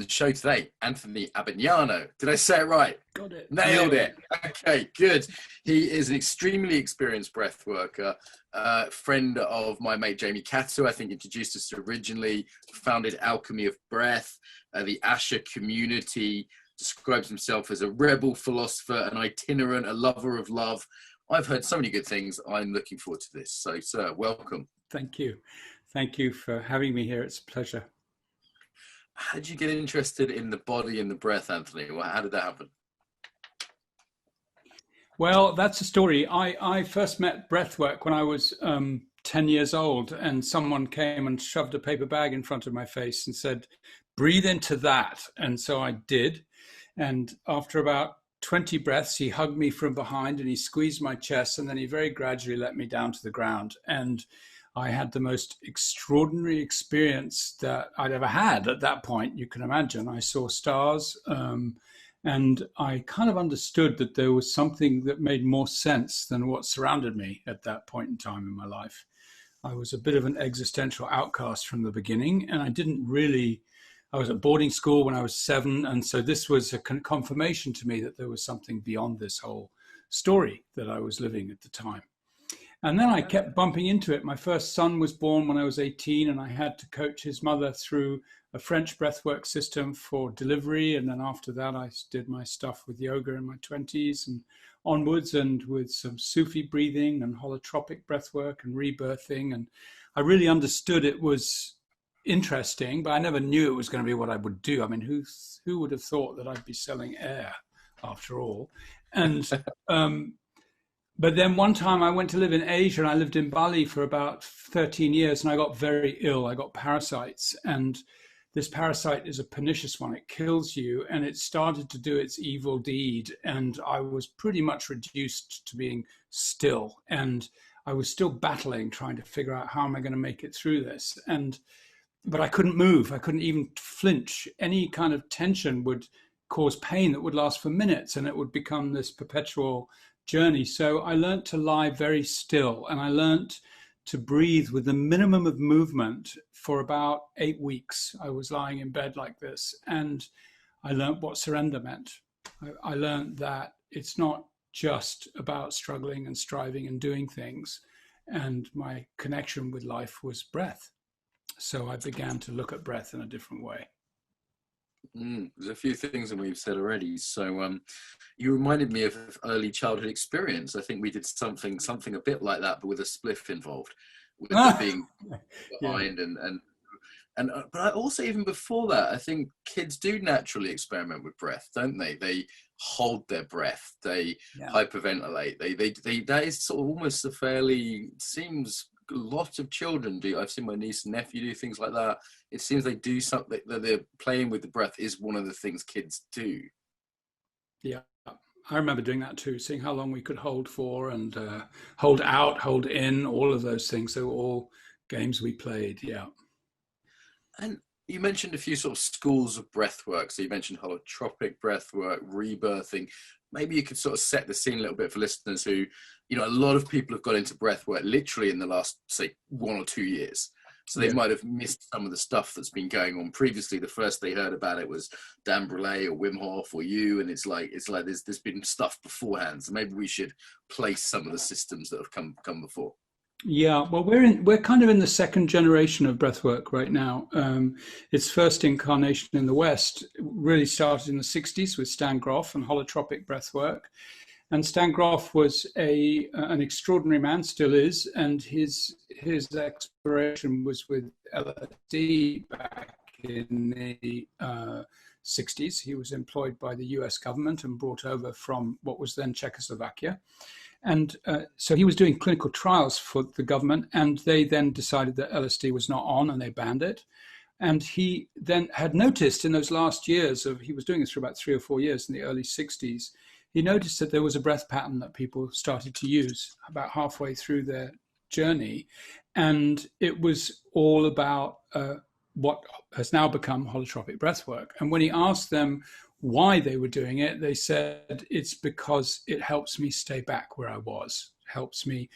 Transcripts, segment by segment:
the show today, Anthony Abbagnano. Did I say it right? Got it. Nailed it. Okay, good. He is an extremely experienced breath worker, friend of my mate Jamie Cato, I think introduced us originally, founded Alchemy of Breath, the Asha community, describes himself as a rebel philosopher, an itinerant, a lover of love. I've heard so many good things. I'm looking forward to this. So, sir, welcome. Thank you. Thank you for having me here. It's a pleasure. How did you get interested in the body and the breath, Anthony? Well, how did that happen? Well, that's a story. I first met breathwork when I was 10 years old, and someone came and shoved a paper bag in front of my face and said, breathe into that. And so I did. And after about 20 breaths, he hugged me from behind and he squeezed my chest, and then he very gradually let me down to the ground. And I had the most extraordinary experience that I'd ever had at that point. You can imagine. I saw stars, and I kind of understood that there was something that made more sense than what surrounded me at that point in time in my life. I was a bit of an existential outcast from the beginning, and I was at boarding school when I was 7, and so this was a confirmation to me that there was something beyond this whole story that I was living at the time. And then I kept bumping into it. My first son was born when I was 18, and I had to coach his mother through a French breathwork system for delivery. And then after that, I did my stuff with yoga in my 20s and onwards, and with some Sufi breathing and holotropic breathwork and rebirthing. And I really understood it was interesting, but I never knew it was going to be what I would do. I mean, who would have thought that I'd be selling air after all? And but then one time I went to live in Asia, and I lived in Bali for about 13 years, and I got very ill. I got parasites, and this parasite is a pernicious one. It kills you, and it started to do its evil deed. And I was pretty much reduced to being still, and I was still battling, trying to figure out how am I going to make it through this. But I couldn't move. I couldn't even flinch. Any kind of tension would cause pain that would last for minutes, and it would become this perpetual journey. So I learned to lie very still, and I learned to breathe with the minimum of movement for about 8 weeks. I was lying in bed like this, and I learned what surrender meant. I learned that it's not just about struggling and striving and doing things, and my connection with life was breath. So I began to look at breath in a different way. There's a few things that we've said already. So you reminded me of early childhood experience. I think we did something a bit like that, but with a spliff involved, with it being behind. But I also, even before that, I think kids do naturally experiment with breath, don't they? They hold their breath, they hyperventilate. They that is sort of almost a fairly, seems a lot of children do. I've seen my niece and nephew do things like that. It seems they do something, that they're playing with the breath is one of the things kids do. Yeah, I remember doing that too, seeing how long we could hold for, and hold out, hold in, all of those things. They were all games we played. Yeah. And you mentioned a few sort of schools of breath work. So you mentioned holotropic breath work, rebirthing. Maybe you could sort of set the scene a little bit for listeners who, you know, a lot of people have got into breath work literally in the last, say, 1 or 2 years. So they might have missed some of the stuff that's been going on previously. The first they heard about it was Dan Brulé or Wim Hof or you, and it's like there's been stuff beforehand. So maybe we should place some of the systems that have come before. Yeah, well, we're kind of in the second generation of breathwork right now. Its first incarnation in the West really started in the 60s with Stan Grof and holotropic breathwork. And Stan Grof was an extraordinary man, still is, and his exploration was with LSD back in the 60s. He was employed by the US government and brought over from what was then Czechoslovakia. And so he was doing clinical trials for the government, and they then decided that LSD was not on, and they banned it. And he then had noticed in those last years he was doing this for about 3 or 4 years in the early 60s, he noticed that there was a breath pattern that people started to use about halfway through their journey. And it was all about what has now become holotropic breathwork. And when he asked them why they were doing it, they said, it's because it helps me stay back where I was, helps me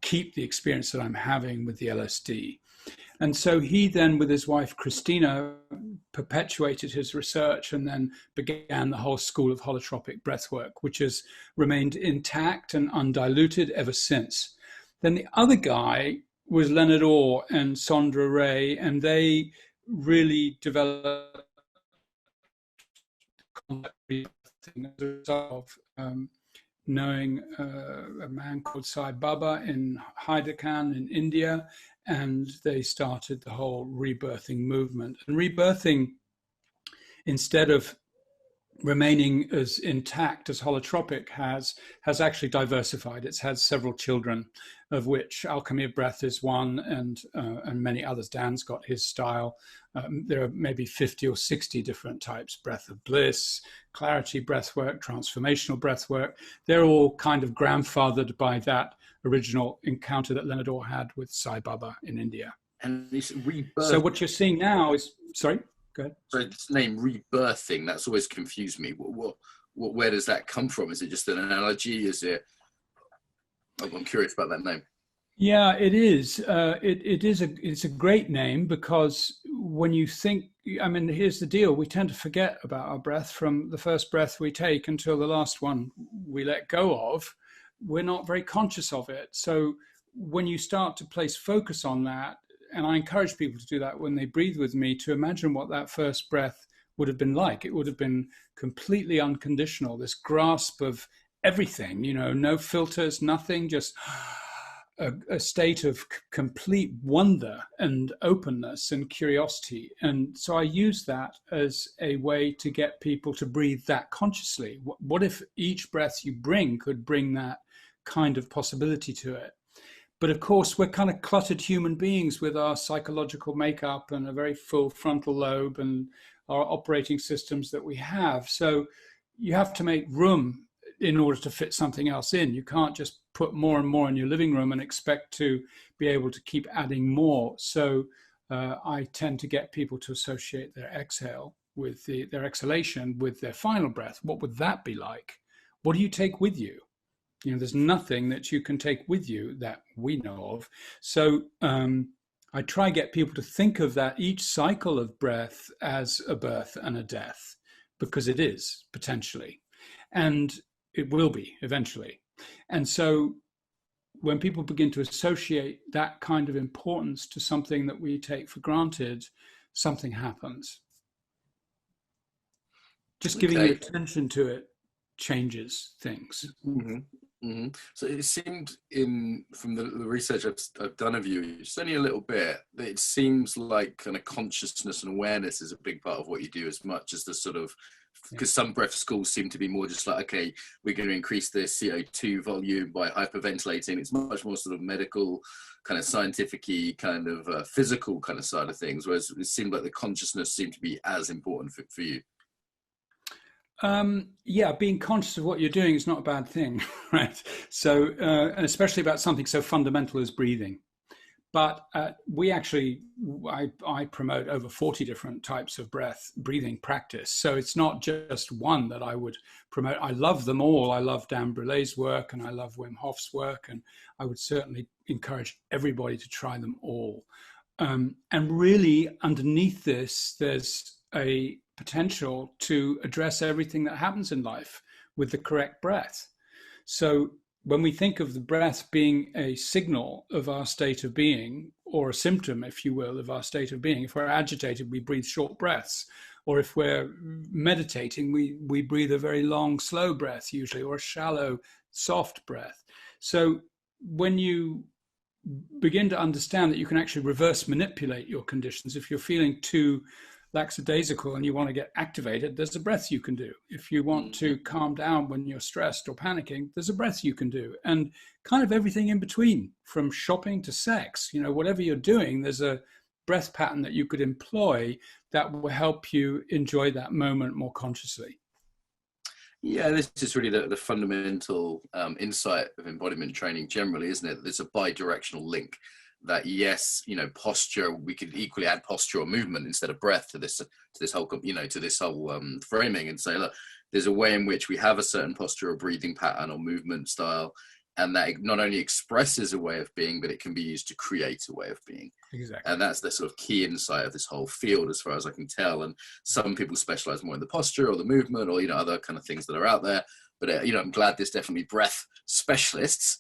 keep the experience that I'm having with the LSD. And so he then, with his wife, Christina, perpetuated his research and then began the whole school of holotropic breathwork, which has remained intact and undiluted ever since. Then the other guy was Leonard Orr and Sondra Ray, and they really developed of knowing a man called Sai Baba in Hyderabad in India, and they started the whole rebirthing movement. And rebirthing, instead of remaining as intact as holotropic has actually diversified. It's had several children, of which Alchemy of Breath is one, and many others. Dan's got his style. There are maybe 50 or 60 different types: breath of bliss, clarity breathwork, transformational breathwork. They're all kind of grandfathered by that original encounter that Leonard Orr had with Sai Baba in India. And this rebirth. So what you're seeing now is, sorry, go ahead. So this name rebirthing, that's always confused me. Where does that come from? Is it just an analogy? Is it? I'm curious about that name. Yeah, it is. It's a great name, because when you think, I mean, here's the deal: we tend to forget about our breath from the first breath we take until the last one we let go of. We're not very conscious of it. So when you start to place focus on that, and I encourage people to do that when they breathe with me, to imagine what that first breath would have been like. It would have been completely unconditional, this grasp of everything, no filters, nothing, just a state of complete wonder and openness and curiosity. And so I use that as a way to get people to breathe that consciously. What if each breath you bring could bring that kind of possibility to it? But of course, we're kind of cluttered human beings with our psychological makeup and a very full frontal lobe and our operating systems that we have. So you have to make room in order to fit something else in. You can't just put more and more in your living room and expect to be able to keep adding more. So I tend to get people to associate their exhale with their exhalation with their final breath. What would that be like? What do you take with you? There's nothing that you can take with you that we know of. So I try get people to think of that each cycle of breath as a birth and a death, because it is potentially, and it will be eventually. And so when people begin to associate that kind of importance to something that we take for granted, something happens. Just giving you attention to it changes things. Mm-hmm. Mm-hmm. So it seemed from the research I've done of you, just only a little bit, that it seems like kind of consciousness and awareness is a big part of what you do, as much as the sort of, because some breath schools seem to be more just like, okay, we're going to increase the CO2 volume by hyperventilating. It's much more sort of medical, kind of scientific-y, kind of physical kind of side of things, whereas it seemed like the consciousness seemed to be as important for you. Yeah, being conscious of what you're doing is not a bad thing, right? So, and especially about something so fundamental as breathing. But I promote over 40 different types of breathing practice. So it's not just one that I would promote. I love them all. I love Dan Brulet's work and I love Wim Hof's work. And I would certainly encourage everybody to try them all. And really underneath this, there's a potential to address everything that happens in life with the correct breath. So when we think of the breath being a signal of our state of being, or a symptom, if you will, of our state of being, if we're agitated, we breathe short breaths. Or if we're meditating, we breathe a very long, slow breath usually, or a shallow, soft breath. So when you begin to understand that you can actually reverse manipulate your conditions, if you're feeling too lackadaisical and you want to get activated, there's a breath you can do. If you want to calm down when you're stressed or panicking, there's a breath you can do. And kind of everything in between, from shopping to sex, whatever you're doing, there's a breath pattern that you could employ that will help you enjoy that moment more consciously. Yeah, this is really the fundamental insight of embodiment training generally, isn't it? There's a bi-directional link. That yes, posture, we could equally add posture or movement instead of breath to this whole, to this whole framing, and say, look, there's a way in which we have a certain posture or breathing pattern or movement style, and that it not only expresses a way of being, but it can be used to create a way of being. Exactly. And that's the sort of key insight of this whole field, as far as I can tell. And some people specialize more in the posture or the movement, or, you know, other kind of things that are out there. But, you know, I'm glad there's definitely breath specialists.